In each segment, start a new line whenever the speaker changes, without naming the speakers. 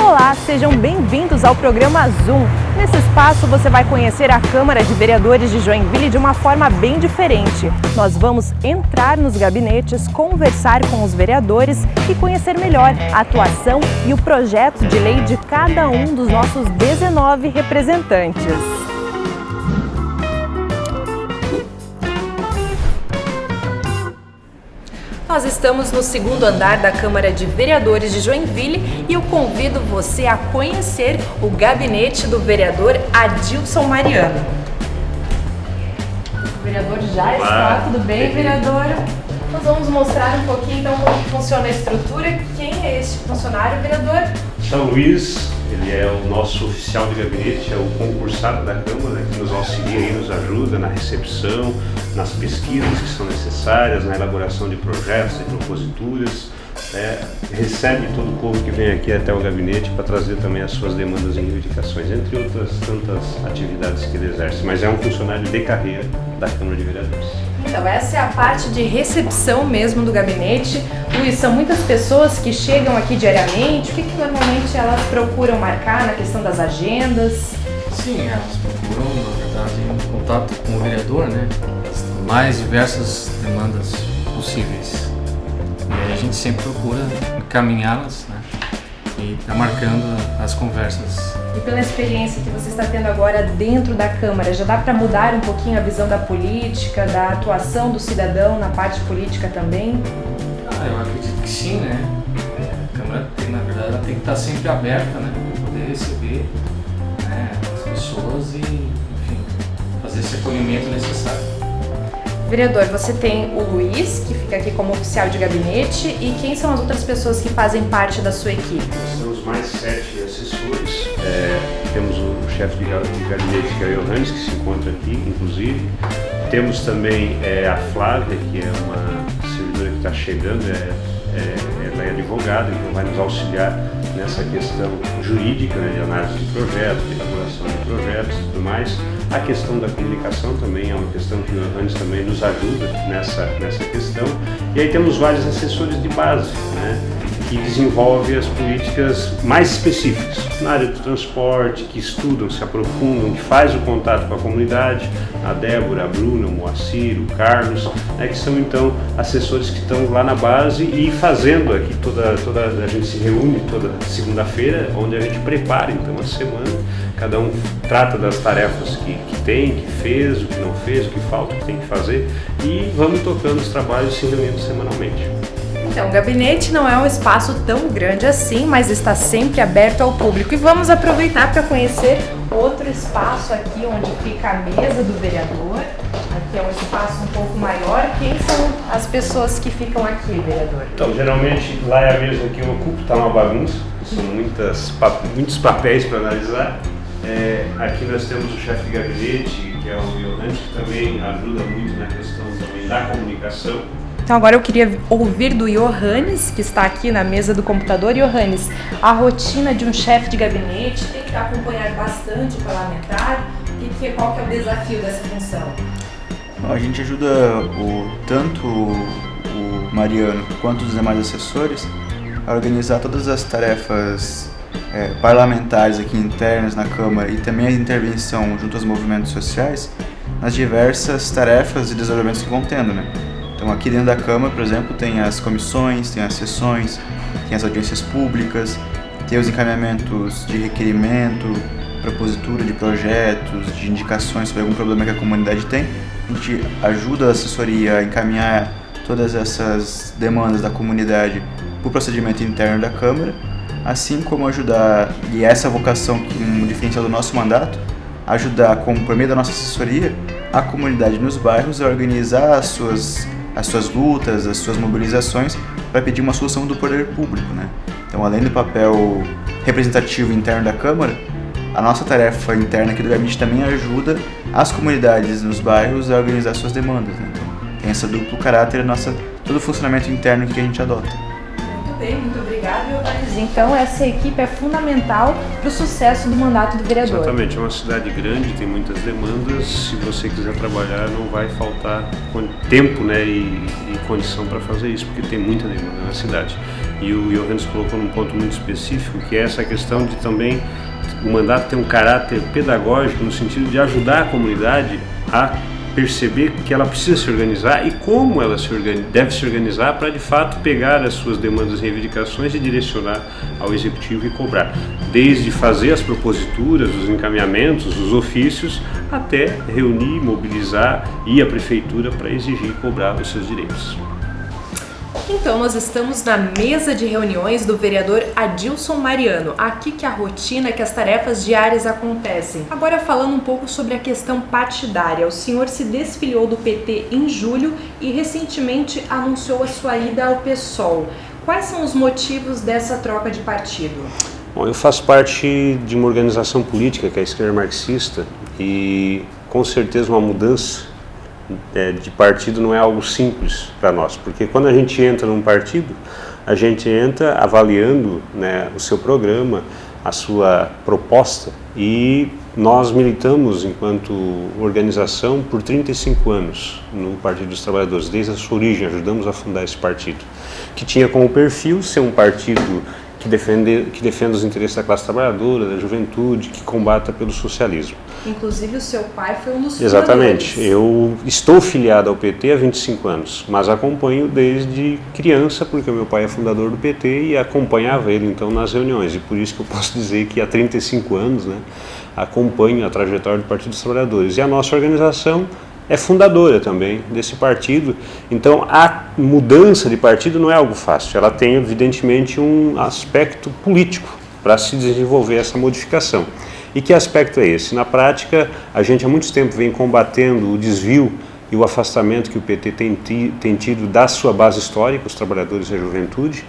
Olá, sejam bem-vindos ao programa Zoom. Nesse espaço você vai conhecer a Câmara de Vereadores de Joinville de uma forma bem diferente. Nós vamos entrar nos gabinetes, conversar com os vereadores e conhecer melhor a atuação e o projeto de lei de cada um dos nossos 19 representantes. Nós estamos no segundo andar da Câmara de Vereadores de Joinville e eu convido você a conhecer o gabinete do vereador Adilson Mariano. O vereador já está, tudo bem, vereador? Nós vamos mostrar um pouquinho então como funciona a estrutura. Quem é este funcionário, vereador?
São Luís, ele é o nosso oficial de gabinete, é o concursado da Câmara, que nos auxilia e nos ajuda na recepção, nas pesquisas que são necessárias, na elaboração de projetos, de proposituras, recebe todo o povo que vem aqui até o gabinete para trazer também as suas demandas e reivindicações, entre outras tantas atividades que ele exerce, mas é um funcionário de carreira da Câmara de Vereadores.
Então, essa é a parte de recepção mesmo do gabinete. Luiz, são muitas pessoas que chegam aqui diariamente. O que normalmente elas procuram marcar na questão das agendas?
Sim, elas procuram, na verdade, em contato com o vereador, né? As mais diversas demandas possíveis. E aí a gente sempre procura encaminhá-las, né? E tá marcando as conversas.
E pela experiência que você está tendo agora dentro da Câmara, já dá para mudar um pouquinho a visão da política, da atuação do cidadão na parte política também?
Eu acredito que sim, né? A Câmara, na verdade, ela tem que estar sempre aberta, né? Para poder receber, né, as pessoas e, enfim, fazer esse acolhimento necessário.
Vereador, você tem o Luiz, que fica aqui como oficial de gabinete, e quem são as outras pessoas que fazem parte da sua equipe?
Nós temos mais 7 assessores, temos o chefe de gabinete, que é o Johannes, que se encontra aqui, inclusive. Temos também a Flávia, que é uma servidora que está chegando, ela é advogada, então vai nos auxiliar nessa questão jurídica, né, de análise de projetos, de elaboração de projetos e tudo mais. A questão da comunicação também é uma questão que o Johannes também nos ajuda nessa questão. E aí temos vários assessores de base, né, que desenvolvem as políticas mais específicas na área do transporte, que estudam, se aprofundam, que faz o contato com a comunidade, a Débora, a Bruna, o Moacir, o Carlos, né, que são então assessores que estão lá na base e fazendo aqui a gente se reúne toda segunda-feira, onde a gente prepara então a semana, cada um trata das tarefas que tem, que fez, o que não fez, o que falta, o que tem que fazer e vamos tocando os trabalhos e se reunindo semanalmente.
Então, o gabinete não é um espaço tão grande assim, mas está sempre aberto ao público. E vamos aproveitar para conhecer outro espaço aqui, onde fica a mesa do vereador. Aqui é um espaço um pouco maior. Quem são as pessoas que ficam aqui, vereador?
Então, geralmente, lá é a mesa que eu ocupo, está uma bagunça. São muitos papéis para analisar. Aqui nós temos o chefe de gabinete, que é o Johannes, que também ajuda muito na questão também da comunicação.
Então agora eu queria ouvir do Johannes, que está aqui na mesa do computador. Johannes, a rotina de um chefe de gabinete tem que acompanhar bastante o parlamentar. Qual que é o desafio dessa função?
A gente ajuda tanto o Mariano quanto os demais assessores a organizar todas as tarefas parlamentares aqui internas na Câmara e também a intervenção junto aos movimentos sociais nas diversas tarefas e desdobramentos que vão tendo, né? Então aqui dentro da Câmara, por exemplo, tem as comissões, tem as sessões, tem as audiências públicas, tem os encaminhamentos de requerimento, propositura de projetos, de indicações sobre algum problema que a comunidade tem. A gente ajuda a assessoria a encaminhar todas essas demandas da comunidade para o procedimento interno da Câmara, assim como ajudar, e essa vocação que um diferencial do nosso mandato, ajudar, por meio da nossa assessoria, a comunidade nos bairros a organizar as suas lutas, as suas mobilizações para pedir uma solução do poder público, né? Então, além do papel representativo interno da Câmara, a nossa tarefa interna aqui do gabinete também ajuda as comunidades nos bairros a organizar suas demandas, né? Então, tem esse duplo caráter, todo o funcionamento interno que a gente adota.
Muito bem, muito obrigada, Johannes. Então, essa equipe é fundamental para o sucesso do mandato do vereador.
Exatamente, é uma cidade grande, tem muitas demandas. Se você quiser trabalhar, não vai faltar tempo, né, e condição para fazer isso, porque tem muita demanda na cidade. E o Johannes colocou num ponto muito específico, que é essa questão de também o mandato ter um caráter pedagógico no sentido de ajudar a comunidade a perceber que ela precisa se organizar e como ela deve se organizar para de fato pegar as suas demandas e reivindicações e direcionar ao executivo e cobrar, desde fazer as proposituras, os encaminhamentos, os ofícios, até reunir, mobilizar e ir à prefeitura para exigir e cobrar os seus direitos.
Então, nós estamos na mesa de reuniões do vereador Adilson Mariano, aqui que a rotina, que as tarefas diárias acontecem. Agora, falando um pouco sobre a questão partidária, o senhor se desfiliou do PT em julho e recentemente anunciou a sua ida ao PSOL. Quais são os motivos dessa troca de partido?
Bom, eu faço parte de uma organização política que é a esquerda marxista e com certeza uma mudança de partido não é algo simples para nós, porque quando a gente entra num partido, a gente entra avaliando, né, o seu programa, a sua proposta, e nós militamos enquanto organização por 35 anos no Partido dos Trabalhadores, desde a sua origem, ajudamos a fundar esse partido, que tinha como perfil ser um partido que defenda os interesses da classe trabalhadora, da juventude, que combata pelo socialismo.
Inclusive o seu pai foi um dos fundadores.
Exatamente. Eu estou filiado ao PT há 25 anos, mas acompanho desde criança, porque o meu pai é fundador do PT e acompanhava ele então nas reuniões. E por isso que eu posso dizer que há 35 anos, né, acompanho a trajetória do Partido dos Trabalhadores. E a nossa organização é fundadora também desse partido, então a mudança de partido não é algo fácil, ela tem evidentemente um aspecto político para se desenvolver essa modificação. E que aspecto é esse? Na prática, a gente há muito tempo vem combatendo o desvio e o afastamento que o PT tem tido da sua base histórica, os trabalhadores e a juventude,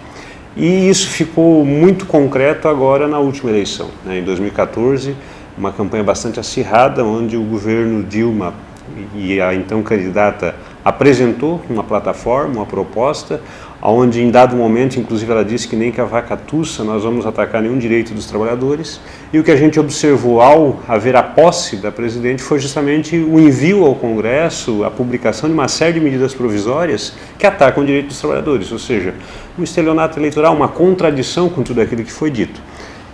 e isso ficou muito concreto agora na última eleição, né, em 2014, uma campanha bastante acirrada, onde o governo Dilma e a então candidata apresentou uma plataforma, uma proposta, onde em dado momento, inclusive ela disse que nem que a vaca tussa nós vamos atacar nenhum direito dos trabalhadores, e o que a gente observou ao haver a posse da presidente foi justamente o envio ao Congresso, a publicação de uma série de medidas provisórias que atacam o direito dos trabalhadores, ou seja, um estelionato eleitoral, uma contradição com tudo aquilo que foi dito.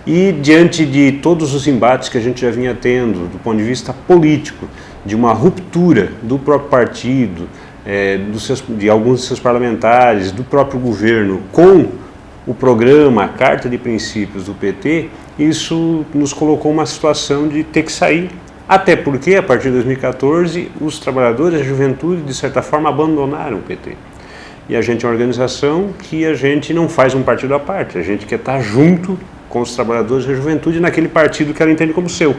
E diante de todos os embates que a gente já vinha tendo, do ponto de vista político, de uma ruptura do próprio partido, de alguns de seus parlamentares, do próprio governo, com o programa, a Carta de Princípios do PT, isso nos colocou uma situação de ter que sair. Até porque, a partir de 2014, os trabalhadores e a juventude, de certa forma, abandonaram o PT. E a gente é uma organização que a gente não faz um partido à parte, a gente quer estar junto com os trabalhadores e a juventude naquele partido que ela entende como seu.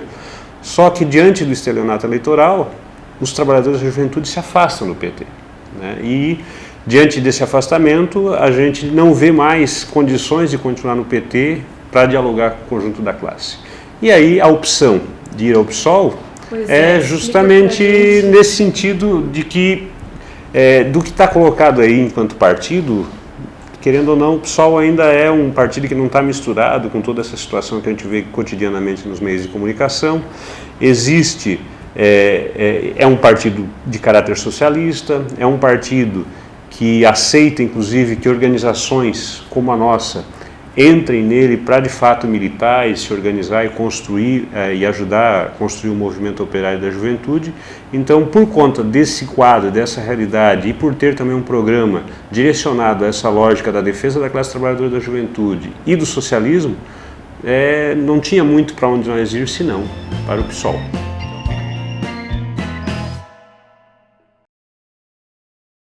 Só que diante do estelionato eleitoral, os trabalhadores e a juventude se afastam do PT. Né? E diante desse afastamento, a gente não vê mais condições de continuar no PT para dialogar com o conjunto da classe. E aí a opção de ir ao PSOL é justamente nesse sentido de que, do que está colocado aí enquanto partido, querendo ou não, o PSOL ainda é um partido que não está misturado com toda essa situação que a gente vê cotidianamente nos meios de comunicação. Existe, é um partido de caráter socialista, é um partido que aceita, inclusive, que organizações como a nossa entrem nele para, de fato, militar e se organizar e construir e ajudar a construir o movimento operário da juventude. Então, por conta desse quadro, dessa realidade e por ter também um programa direcionado a essa lógica da defesa da classe trabalhadora da juventude e do socialismo, não tinha muito para onde nós ir, senão para o PSOL.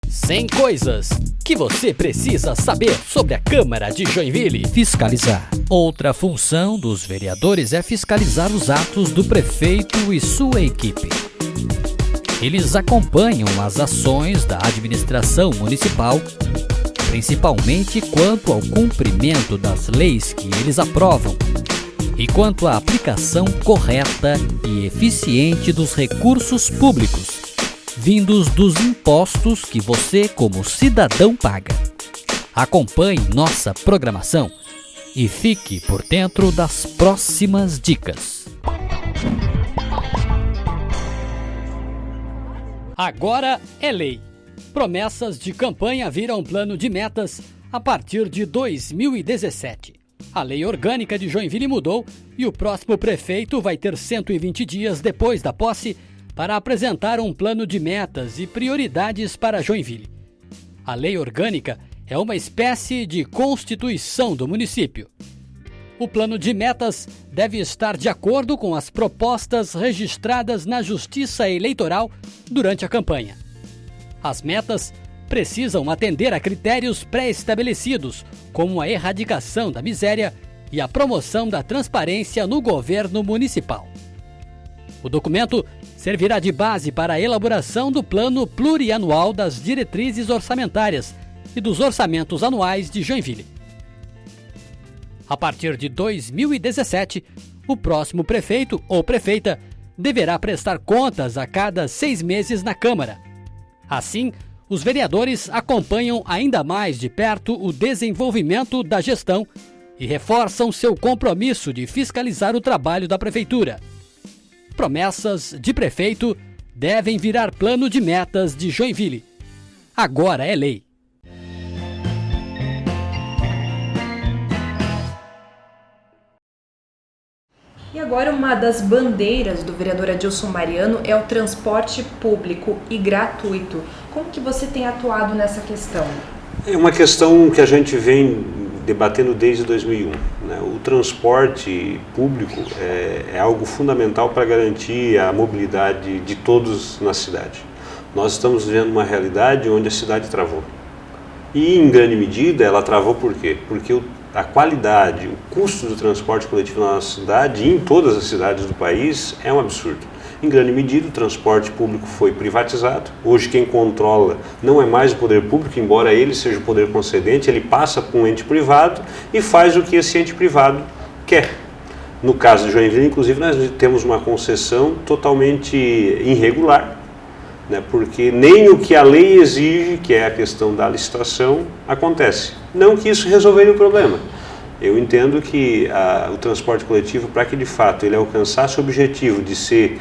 Sem coisas que você precisa saber sobre a Câmara de Joinville. Fiscalizar. Outra função dos vereadores é fiscalizar os atos do prefeito e sua equipe. Eles acompanham as ações da administração municipal, principalmente quanto ao cumprimento das leis que eles aprovam e quanto à aplicação correta e eficiente dos recursos públicos vindos dos impostos que você, como cidadão, paga. Acompanhe nossa programação e fique por dentro das próximas dicas. Agora é lei. Promessas de campanha viram plano de metas a partir de 2017. A lei orgânica de Joinville mudou e o próximo prefeito vai ter 120 dias depois da posse para apresentar um plano de metas e prioridades para Joinville. A lei orgânica é uma espécie de constituição do município. O plano de metas deve estar de acordo com as propostas registradas na Justiça Eleitoral durante a campanha. As metas precisam atender a critérios pré-estabelecidos, como a erradicação da miséria e a promoção da transparência no governo municipal. O documento servirá de base para a elaboração do Plano Plurianual das Diretrizes Orçamentárias e dos Orçamentos Anuais de Joinville. A partir de 2017, o próximo prefeito ou prefeita deverá prestar contas a cada 6 meses na Câmara. Assim, os vereadores acompanham ainda mais de perto o desenvolvimento da gestão e reforçam seu compromisso de fiscalizar o trabalho da Prefeitura. Promessas de prefeito devem virar plano de metas de Joinville. Agora é lei.
E agora uma das bandeiras do vereador Adilson Mariano é o transporte público e gratuito. Como que você tem atuado nessa questão?
É uma questão que a gente vem debatendo desde 2001. Né? O transporte público é algo fundamental para garantir a mobilidade de todos na cidade. Nós estamos vivendo uma realidade onde a cidade travou. E, em grande medida, ela travou por quê? Porque a qualidade, o custo do transporte coletivo na nossa cidade e em todas as cidades do país é um absurdo. Em grande medida, o transporte público foi privatizado. Hoje, quem controla não é mais o poder público, embora ele seja o poder concedente, ele passa para um ente privado e faz o que esse ente privado quer. No caso de Joinville, inclusive, nós temos uma concessão totalmente irregular, né, porque nem o que a lei exige, que é a questão da licitação, acontece. Não que isso resolveria o problema. Eu entendo que o transporte coletivo, para que de fato ele alcançasse o objetivo de ser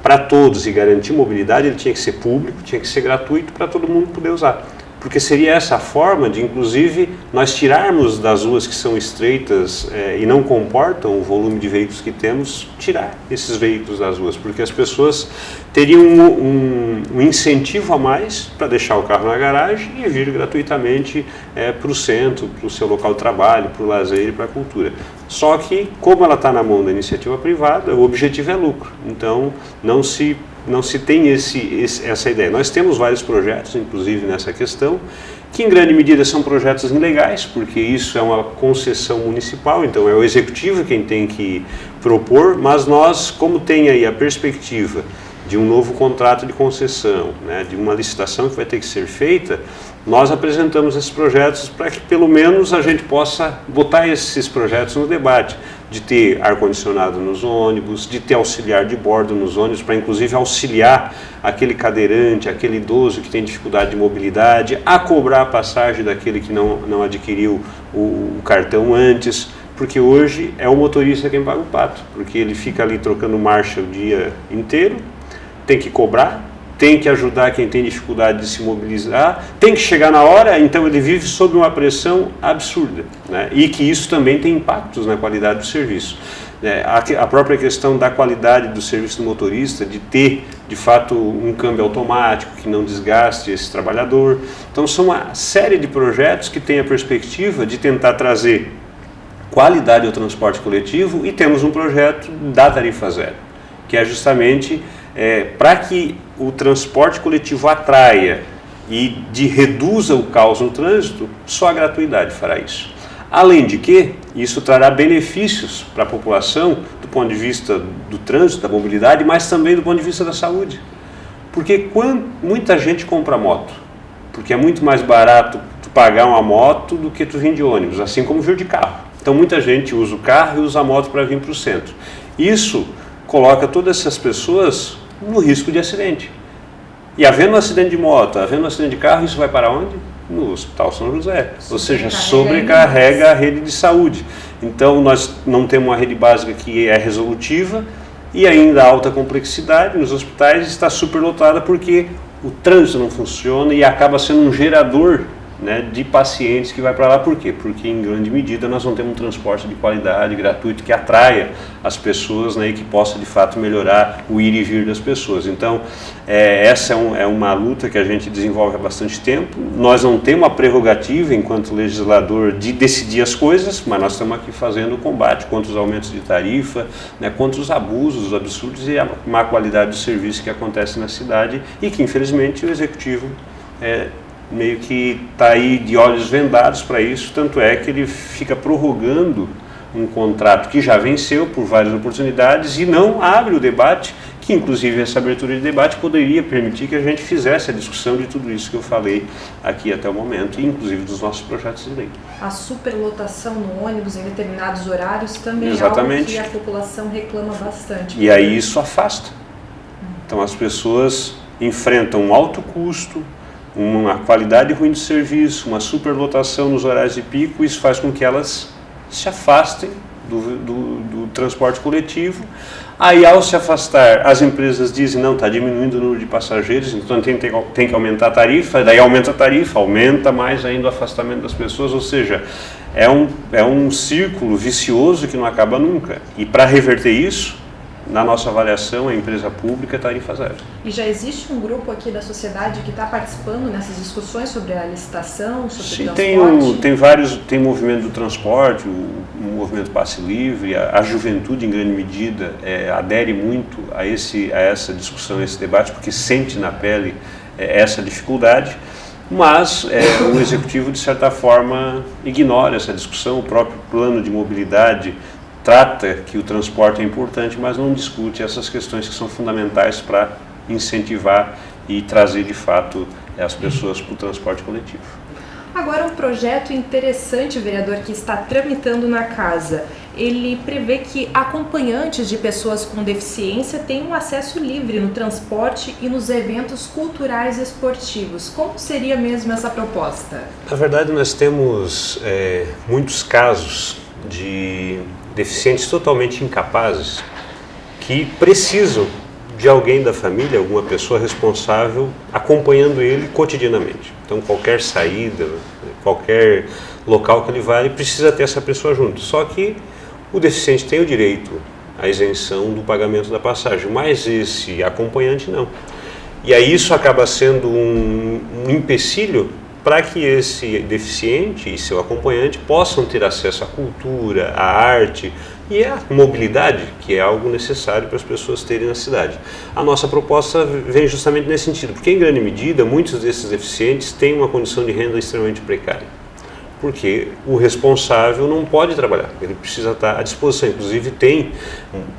para todos e garantir mobilidade, ele tinha que ser público, tinha que ser gratuito para todo mundo poder usar. Porque seria essa a forma de, inclusive, nós tirarmos das ruas que são estreitas e não comportam o volume de veículos que temos, tirar esses veículos das ruas, porque as pessoas teriam um incentivo a mais para deixar o carro na garagem e vir gratuitamente para o centro, para o seu local de trabalho, para o lazer e para a cultura. Só que, como ela está na mão da iniciativa privada, o objetivo é lucro. Então, não se tem essa ideia. Nós temos vários projetos, inclusive nessa questão, que em grande medida são projetos ilegais, porque isso é uma concessão municipal, então é o executivo quem tem que propor, mas nós, como tem aí a perspectiva de um novo contrato de concessão, né, de uma licitação que vai ter que ser feita, nós apresentamos esses projetos para que pelo menos a gente possa botar esses projetos no debate, de ter ar-condicionado nos ônibus, de ter auxiliar de bordo nos ônibus, para inclusive auxiliar aquele cadeirante, aquele idoso que tem dificuldade de mobilidade, a cobrar a passagem daquele que não adquiriu o cartão antes, porque hoje é o motorista quem paga o pato, porque ele fica ali trocando marcha o dia inteiro, tem que cobrar, tem que ajudar quem tem dificuldade de se mobilizar, tem que chegar na hora, então ele vive sob uma pressão absurda, né? E que isso também tem impactos na qualidade do serviço. A própria questão da qualidade do serviço do motorista, de ter de fato um câmbio automático que não desgaste esse trabalhador. Então são uma série de projetos que têm a perspectiva de tentar trazer qualidade ao transporte coletivo, e temos um projeto da tarifa zero, que é justamente para que o transporte coletivo atraia e reduza o caos no trânsito, só a gratuidade fará isso. Além de que isso trará benefícios para a população do ponto de vista do trânsito, da mobilidade, mas também do ponto de vista da saúde. Porque muita gente compra moto, porque é muito mais barato tu pagar uma moto do que tu vir de ônibus, assim como vir de carro. Então muita gente usa o carro e usa a moto para vir para o centro. Isso coloca todas essas pessoas no risco de acidente. E havendo um acidente de moto, havendo um acidente de carro, isso vai para onde? No Hospital São José. Ou seja, sobrecarrega a rede de saúde. Então nós não temos uma rede básica que é resolutiva e ainda a alta complexidade nos hospitais está superlotada porque o trânsito não funciona e acaba sendo um gerador, né, de pacientes que vai para lá. Por quê? Porque em grande medida nós não temos um transporte de qualidade, gratuito, que atraia as pessoas, né, e que possa de fato melhorar o ir e vir das pessoas. Então essa é uma luta que a gente desenvolve há bastante tempo. Nós não temos a prerrogativa enquanto legislador de decidir as coisas, mas nós estamos aqui fazendo o combate contra os aumentos de tarifa, né, contra os abusos, os absurdos e a má qualidade do serviço que acontece na cidade e que infelizmente o executivo meio que está aí de olhos vendados para isso, tanto é que ele fica prorrogando um contrato que já venceu por várias oportunidades e não abre o debate, que inclusive essa abertura de debate poderia permitir que a gente fizesse a discussão de tudo isso que eu falei aqui até o momento, e inclusive dos nossos projetos de lei.
A superlotação no ônibus em determinados horários também
Exatamente.
é algo que a população reclama bastante.
E aí isso afasta. Então as pessoas enfrentam um alto custo, uma qualidade ruim de serviço, uma superlotação nos horários de pico, isso faz com que elas se afastem do transporte coletivo. Aí, ao se afastar, as empresas dizem, não, está diminuindo o número de passageiros, então tem que aumentar a tarifa, daí aumenta a tarifa, aumenta mais ainda o afastamento das pessoas, ou seja, é um círculo vicioso que não acaba nunca. E para reverter isso, na nossa avaliação, a empresa pública é tarifa zero.
E já existe um grupo aqui da sociedade que está participando nessas discussões sobre a licitação, sobre o transporte? Tem o movimento do transporte, o movimento passe livre, a juventude em grande medida adere muito a essa discussão, a esse debate, porque sente na pele essa dificuldade, mas o executivo de certa forma ignora essa discussão. O próprio plano de mobilidade trata que o transporte é importante, mas não discute essas questões que são fundamentais para incentivar e trazer de fato as pessoas para o transporte coletivo. Agora, um projeto interessante, vereador, que está tramitando na casa. Ele prevê que acompanhantes de pessoas com deficiência tenham acesso livre no transporte e nos eventos culturais e esportivos. Como seria mesmo essa proposta?
Na verdade, nós temos muitos casos de deficientes totalmente incapazes que precisam de alguém da família, alguma pessoa responsável acompanhando ele cotidianamente. Então qualquer saída, qualquer local que ele vá, ele precisa ter essa pessoa junto. Só que o deficiente tem o direito à isenção do pagamento da passagem, mas esse acompanhante não. E aí isso acaba sendo um empecilho para que esse deficiente e seu acompanhante possam ter acesso à cultura, à arte e à mobilidade, que é algo necessário para as pessoas terem na cidade. A nossa proposta vem justamente nesse sentido, porque em grande medida muitos desses deficientes têm uma condição de renda extremamente precária, porque o responsável não pode trabalhar, ele precisa estar à disposição. Inclusive tem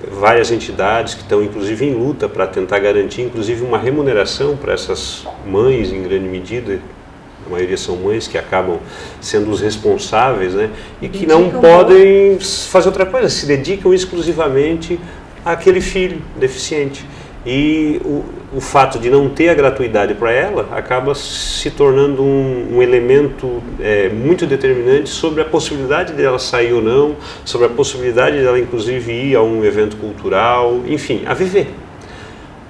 várias entidades que estão inclusive em luta para tentar garantir inclusive uma remuneração para essas mães em grande medida. A maioria são mães que acabam sendo os responsáveis, né? E que não podem fazer outra coisa, se dedicam exclusivamente àquele filho deficiente. E o fato de não ter a gratuidade para ela acaba se tornando um elemento muito determinante sobre a possibilidade dela sair ou não, sobre a possibilidade dela inclusive ir a um evento cultural, enfim, a viver.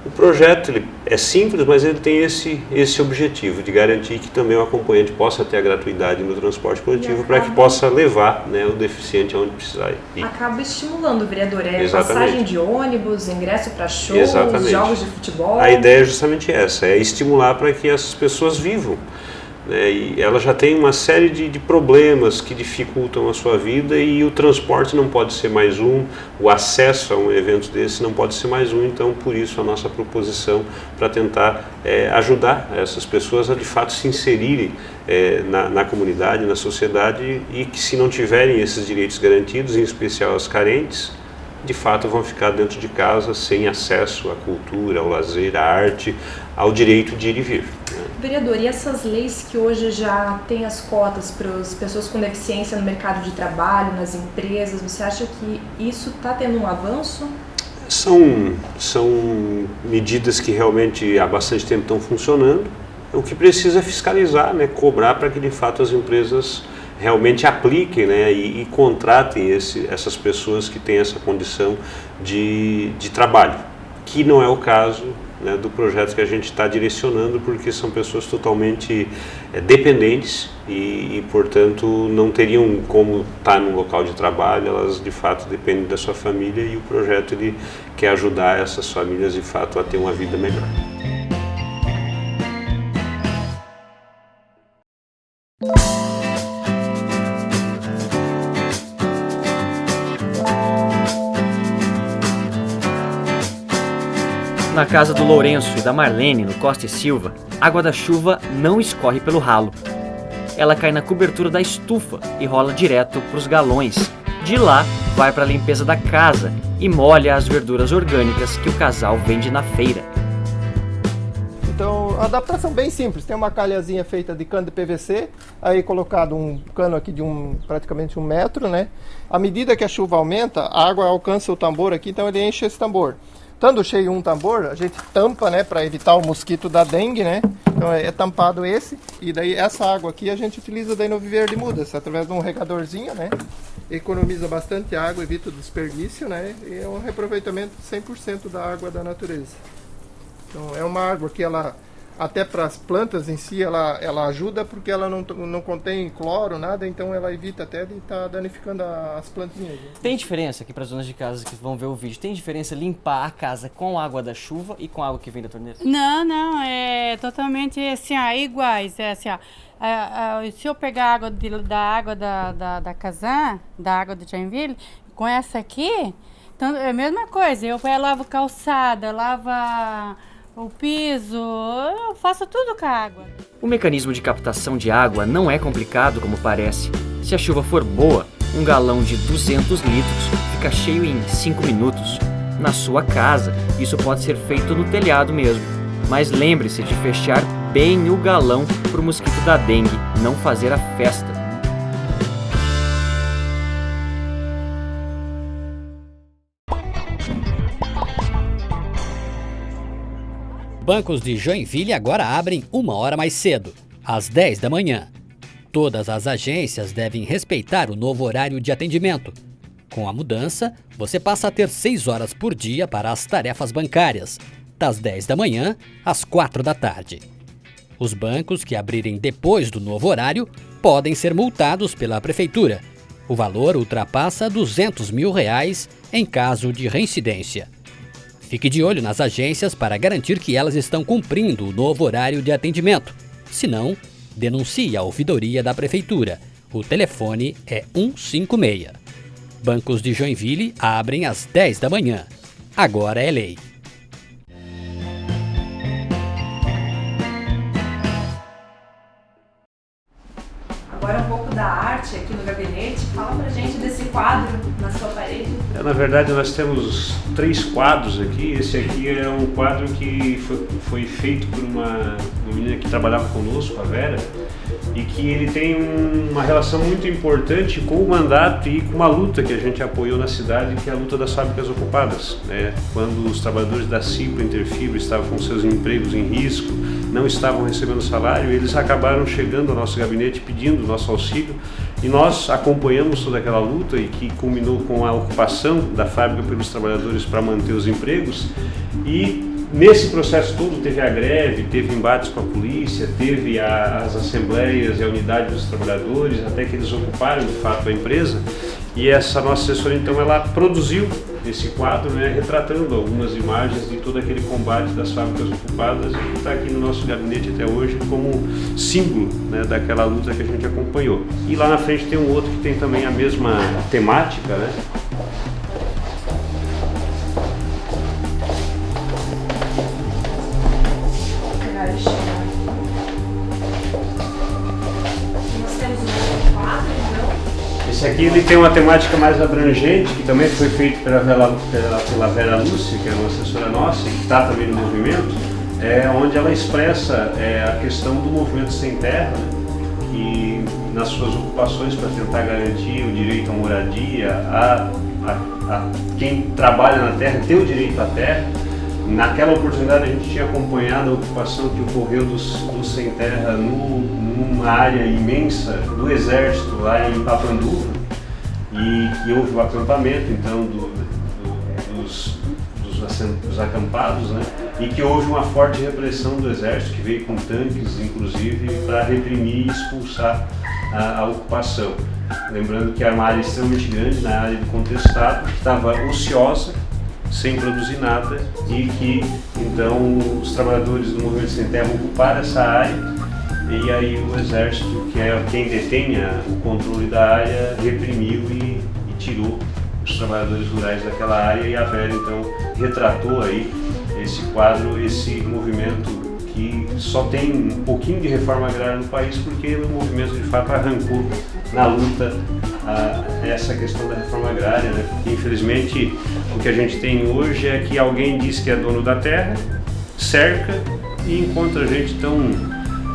O projeto ele é simples, mas ele tem esse objetivo de garantir que também o acompanhante possa ter a gratuidade no transporte coletivo para que possa levar, né, o deficiente aonde precisar ir.
Acaba estimulando, vereador,
Exatamente.
Passagem de ônibus, ingresso para shows,
Exatamente.
Jogos de futebol.
A ideia é justamente essa, é estimular para que essas pessoas vivam. E ela já tem uma série de problemas que dificultam a sua vida e o transporte não pode ser mais um, o acesso a um evento desse não pode ser mais um, então por isso a nossa proposição para tentar ajudar essas pessoas a de fato se inserirem na comunidade, na sociedade, e que se não tiverem esses direitos garantidos, em especial as carentes, de fato vão ficar dentro de casa sem acesso à cultura, ao lazer, à arte, ao direito de ir e vir.
Vereador, e essas leis que hoje já têm as cotas para as pessoas com deficiência no mercado de trabalho, nas empresas, você acha que isso está tendo um avanço?
São medidas que realmente há bastante tempo estão funcionando. O que precisa é fiscalizar, né, cobrar para que de fato as empresas realmente apliquem, né, e contratem essas pessoas que têm essa condição de trabalho, que não é o caso né, do projeto que a gente está direcionando, porque são pessoas totalmente dependentes e, portanto, não teriam como estar num local de trabalho, elas de fato dependem da sua família e o projeto ele quer ajudar essas famílias de fato a ter uma vida melhor.
Na casa do Lourenço e da Marlene, no Costa e Silva, a água da chuva não escorre pelo ralo. Ela cai na cobertura da estufa e rola direto para os galões. De lá, vai para a limpeza da casa e molha as verduras orgânicas que o casal vende na feira.
Então, a adaptação bem simples. Tem uma calhazinha feita de cano de PVC, aí colocado um cano aqui de praticamente 1 metro, né? À medida que a chuva aumenta, a água alcança o tambor aqui, então ele enche esse tambor. Estando cheio um tambor, a gente tampa, né, para evitar o mosquito da dengue, né? Então é tampado esse, e daí essa água aqui a gente utiliza daí no viveiro de mudas, através de um regadorzinho, né? Economiza bastante água, evita o desperdício, né? E é um reaproveitamento de 100% da água da natureza. Então é uma água que ela, até para as plantas em si, ela ajuda porque ela não contém cloro, nada, então ela evita até de estar danificando as plantinhas. Né?
Tem diferença aqui para as donas de casa que vão ver o vídeo? Tem diferença limpar a casa com água da chuva e com água que vem da torneira?
Não, é totalmente assim, iguais. É assim, se eu pegar a água da água da Kazan, da água do Joinville, com essa aqui, então é a mesma coisa. Eu lavo calçada, lavo o piso, eu faço tudo com a água.
O mecanismo de captação de água não é complicado como parece. Se a chuva for boa, um galão de 200 litros fica cheio em 5 minutos. Na sua casa, isso pode ser feito no telhado mesmo. Mas lembre-se de fechar bem o galão para o mosquito da dengue não fazer a festa.
Bancos de Joinville agora abrem 1 hora mais cedo, às 10 da manhã. Todas as agências devem respeitar o novo horário de atendimento. Com a mudança, você passa a ter 6 horas por dia para as tarefas bancárias, das 10 da manhã às 4 da tarde. Os bancos que abrirem depois do novo horário podem ser multados pela prefeitura. O valor ultrapassa R$200 mil em caso de reincidência. Fique de olho nas agências para garantir que elas estão cumprindo o novo horário de atendimento. Se não, denuncie a ouvidoria da prefeitura. O telefone é 156. Bancos de Joinville abrem às 10 da manhã. Agora é lei.
Agora um pouco da arte aqui no gabinete. Fala pra gente desse quadro na sua parede.
Na verdade, nós temos 3 quadros aqui. Esse aqui é um quadro que foi feito por uma menina que trabalhava conosco, a Vera, e que ele tem uma relação muito importante com o mandato e com uma luta que a gente apoiou na cidade, que é a luta das fábricas ocupadas, né? Quando os trabalhadores da Cipro Interfibra estavam com seus empregos em risco, não estavam recebendo salário, eles acabaram chegando ao nosso gabinete pedindo nosso auxílio, e nós acompanhamos toda aquela luta e que culminou com a ocupação da fábrica pelos trabalhadores para manter os empregos. E nesse processo todo teve a greve, teve embates com a polícia, teve as assembleias e a unidade dos trabalhadores, até que eles ocuparam de fato a empresa. E essa nossa assessoria, então, ela produziu esse quadro, né, retratando algumas imagens de todo aquele combate das fábricas ocupadas, e que está aqui no nosso gabinete até hoje como símbolo, né, daquela luta que a gente acompanhou. E lá na frente tem um outro que tem também a mesma temática, né? Esse aqui ele tem uma temática mais abrangente, que também foi feito pela Vera Lúcia, que é uma assessora nossa, que está também no movimento, onde ela expressa a questão do movimento sem terra, né, que nas suas ocupações para tentar garantir o direito à moradia, a quem trabalha na terra ter o direito à terra. Naquela oportunidade a gente tinha acompanhado a ocupação que ocorreu dos sem terra numa área imensa do exército lá em Papanduva, e que houve o acampamento então dos os acampados, né? E que houve uma forte repressão do exército, que veio com tanques, inclusive, para reprimir e expulsar a ocupação. Lembrando que era uma área extremamente grande, na área do contestado, que estava ociosa, sem produzir nada, e que então os trabalhadores do Movimento Sem Terra ocuparam essa área, e aí o exército, que é quem detém o controle da área, reprimiu e tirou os trabalhadores rurais daquela área, e a Vera então retratou aí esse quadro, esse movimento que só tem um pouquinho de reforma agrária no país, porque o movimento de fato arrancou na luta essa questão da reforma agrária, né? Porque infelizmente o que a gente tem hoje é que alguém diz que é dono da terra, cerca e encontra gente tão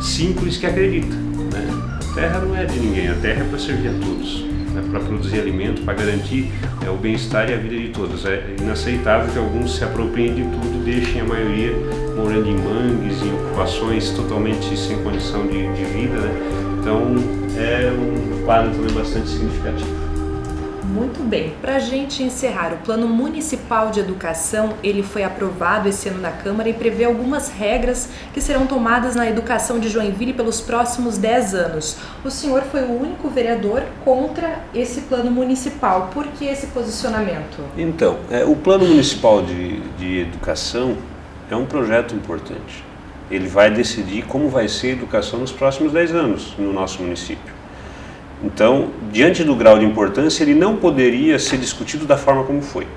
simples que acredita, né? A terra não é de ninguém, a terra é para servir a todos, né? Para produzir alimento, para garantir o bem-estar e a vida de todos. É inaceitável que alguns se apropriem de tudo e deixem a maioria morando em mangues, em ocupações totalmente sem condição de vida, né? Então é um quadro também bastante significativo.
Muito bem, para a gente encerrar, o Plano Municipal de Educação, ele foi aprovado esse ano na Câmara e prevê algumas regras que serão tomadas na educação de Joinville pelos próximos 10 anos. O senhor foi o único vereador contra esse plano municipal. Por que esse posicionamento?
Então, o Plano Municipal de Educação é um projeto importante. Ele vai decidir como vai ser a educação nos próximos 10 anos no nosso município. Então, diante do grau de importância, ele não poderia ser discutido da forma como foi.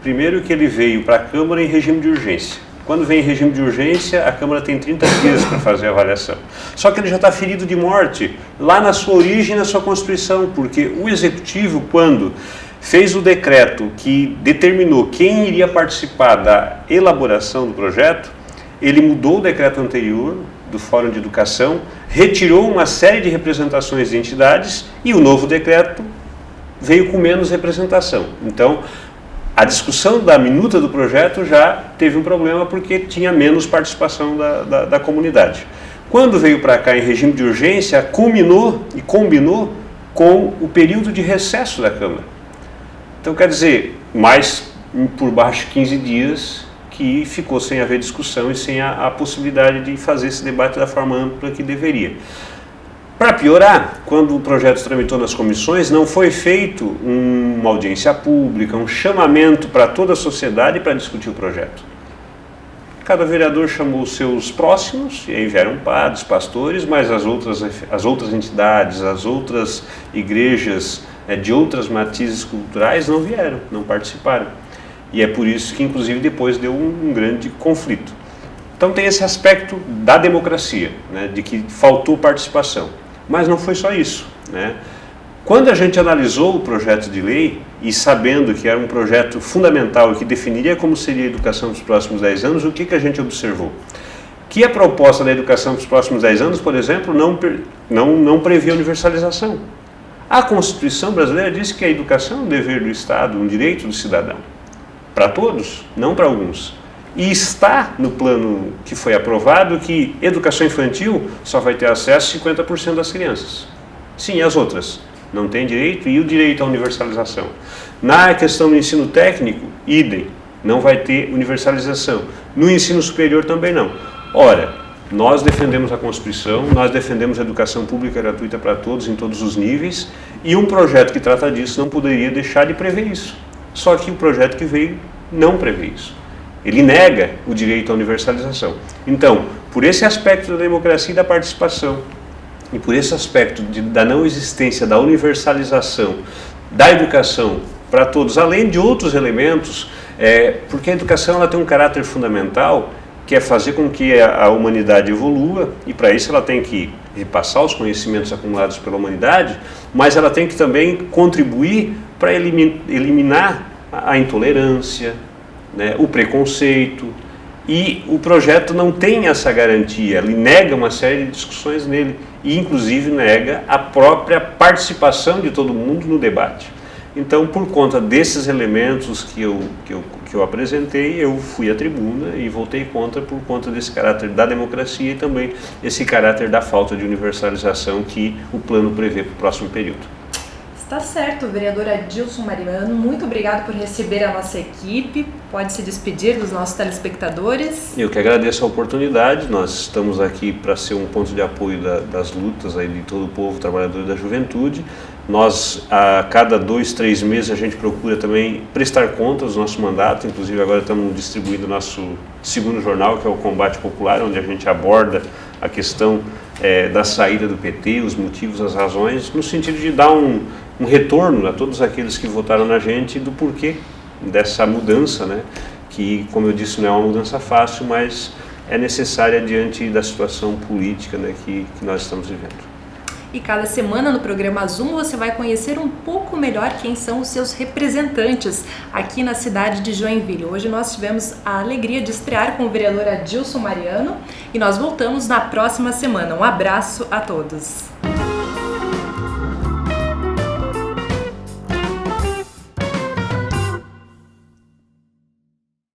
Primeiro que ele veio para a Câmara em regime de urgência. Quando vem em regime de urgência, a Câmara tem 30 dias para fazer a avaliação. Só que ele já está ferido de morte lá na sua origem, na sua Constituição, porque o Executivo, quando fez o decreto que determinou quem iria participar da elaboração do projeto, ele mudou o decreto anterior do Fórum de Educação, retirou uma série de representações de entidades e o novo decreto veio com menos representação. Então, a discussão da minuta do projeto já teve um problema porque tinha menos participação da comunidade. Quando veio para cá em regime de urgência, culminou e combinou com o período de recesso da Câmara. Então, quer dizer, mais por baixo de 15 dias que ficou sem haver discussão e sem a possibilidade de fazer esse debate da forma ampla que deveria. Para piorar, quando o projeto tramitou nas comissões, não foi feito uma audiência pública, um chamamento para toda a sociedade para discutir o projeto. Cada vereador chamou os seus próximos, e aí vieram padres, pastores, mas as outras entidades, as outras igrejas de outras matizes culturais não vieram, não participaram. E é por isso que, inclusive, depois deu um grande conflito. Então tem esse aspecto da democracia, né, de que faltou participação. Mas não foi só isso, né? Quando a gente analisou o projeto de lei, e sabendo que era um projeto fundamental e que definiria como seria a educação dos próximos 10 anos, o que a gente observou? Que a proposta da educação dos próximos 10 anos, por exemplo, não previa universalização. A Constituição brasileira diz que a educação é um dever do Estado, um direito do cidadão. Para todos, não para alguns. E está no plano que foi aprovado que educação infantil só vai ter acesso 50% das crianças. Sim, as outras não têm direito, e o direito à universalização. Na questão do ensino técnico, idem, não vai ter universalização. No ensino superior também não. Ora, nós defendemos a Constituição, nós defendemos a educação pública gratuita para todos, em todos os níveis, e um projeto que trata disso não poderia deixar de prever isso. Só que o projeto que veio não prevê isso. Ele nega o direito à universalização. Então, por esse aspecto da democracia e da participação, e por esse aspecto da não existência da universalização da educação para todos, além de outros elementos, porque a educação ela tem um caráter fundamental, que é fazer com que a humanidade evolua, e para isso ela tem que repassar os conhecimentos acumulados pela humanidade, mas ela tem que também contribuir para eliminar a intolerância, né, o preconceito, e o projeto não tem essa garantia, ele nega uma série de discussões nele, e inclusive nega a própria participação de todo mundo no debate. Então, por conta desses elementos que eu apresentei, eu fui à tribuna e votei contra por conta desse caráter da democracia e também esse caráter da falta de universalização que o plano prevê para o próximo período.
Tá certo, vereador Adilson Mariano, muito obrigado por receber a nossa equipe. Pode se despedir dos nossos telespectadores.
Eu que agradeço a oportunidade. Nós estamos aqui para ser um ponto de apoio das lutas aí de todo o povo trabalhador e da juventude. Nós, a cada 2, 3 meses, a gente procura também prestar contas do nosso mandato. Inclusive agora estamos distribuindo o nosso segundo jornal, que é o Combate Popular, onde a gente aborda a questão da saída do PT, os motivos, as razões, no sentido de dar um retorno a todos aqueles que votaram na gente do porquê dessa mudança, né? Que, como eu disse, não é uma mudança fácil, mas é necessária diante da situação política, né, que nós estamos vivendo.
E cada semana no programa Zoom você vai conhecer um pouco melhor quem são os seus representantes aqui na cidade de Joinville. Hoje nós tivemos a alegria de estrear com o vereador Adilson Mariano e nós voltamos na próxima semana. Um abraço a todos.